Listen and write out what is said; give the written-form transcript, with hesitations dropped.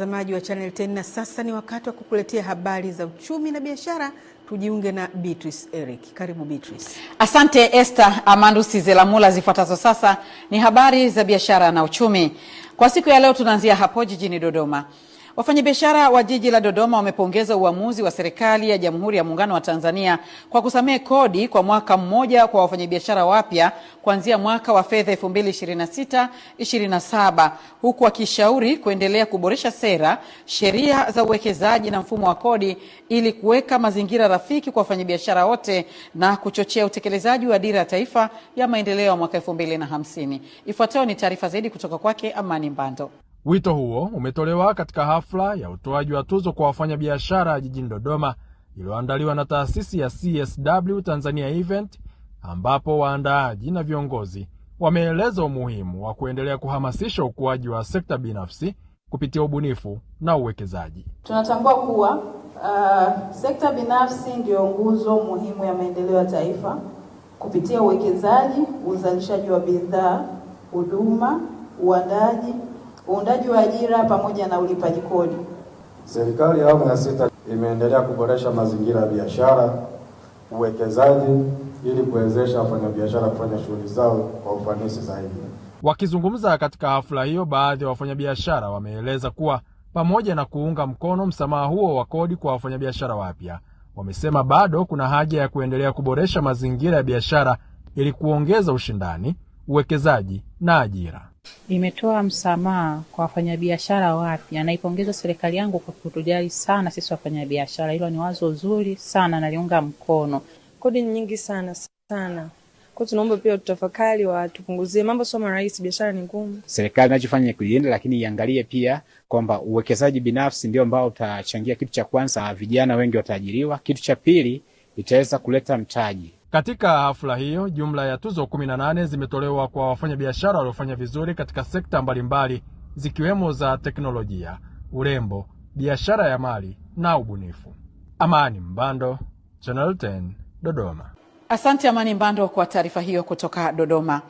Mtazamaji wa Channel 10, na sasa ni wakati wa kukuletea habari za uchumi na biashara. Tujiunge na Beatrice Eric. Karibu Beatrice. Asante Esther Amandusi Zelamula. Zifuatazo sasa ni habari za biashara na uchumi. Kwa siku ya leo tunaanzia hapo jijini Dodoma. Wafanyabiashara wa jiji la Dodoma wamepongeza uamuzi wa serikali ya Jamhuri ya Muungano wa Tanzania kwa kusamehe kodi kwa mwaka mmoja kwa wafanyabiashara wapya kuanzia mwaka wa fedha 2026/27, huku wakishauri kuendelea kuboresha sera, sheria za uwekezaji na mfumo wa kodi ili kuweka mazingira rafiki kwa wafanyabiashara wote na kuchochea utekelezaji wa dira ya taifa ya maendeleo ya mwaka 2050. Ifuatayo ni taarifa zaidi kutoka kwake Amani Mbando. Wito huo umetolewa katika hafla ya utoaji wa tuzo kwa wafanyabiashara jijini Dodoma iliyoandaliwa na taasisi ya CSW Tanzania Event, ambapo waandaaji na viongozi wameeleza umuhimu wa kuendelea kuhamasisha ukuaji wa sekta binafsi kupitia ubunifu na uwekezaji. Tunatambua kuwa sekta binafsi ndio nguzo muhimu ya maendeleo ya taifa kupitia uwekezaji, uzalishaji wa bidhaa, huduma, uundaji wa ajira pamoja na ulipaji kodi. Serikali ya awamu ya 6 imeendelea kuboresha mazingira ya biashara, uwekezaji ili kuwezesha wafanyabiashara kufanya shughuli zao kwa ufanisi zaidi. Wakizungumza katika hafla hiyo, baadhi ya wafanyabiashara wameeleza kuwa pamoja na kuunga mkono msamaha huo wa kodi kwa wafanyabiashara wapya, wamesema bado kuna haja ya kuendelea kuboresha mazingira ya biashara ili kuongeza ushindani, uwekezaji na ajira. Imetoa msamaha kwa wafanyabiashara wapya. Naipongeza serikali yangu kwa kutujali sana sisi wafanyabiashara. Hilo ni wazo zuri sana, naliunga mkono. Kodi nyingi sana. Kwa tunaomba pia tutafakari watupunguzie mambo, sio rahisi, biashara ni ngumu. Serikali inachofanya kuienda, lakini iangalie pia kwamba uwekezaji binafsi ndio ambao utachangia. Kitu cha kwanza, vijana wengi wataajiriwa. Kitu cha pili, itaweza kuleta mtaji. Katika hafla hiyo, jumla ya tuzo 18 zimetolewa kwa wafanyabiashara waliofanya vizuri katika sekta mbalimbali zikiwemo za teknolojia, urembo, biashara ya mali na ubunifu. Amani Mbando, Channel 10, Dodoma. Asante Amani Mbando kwa taarifa hiyo kutoka Dodoma.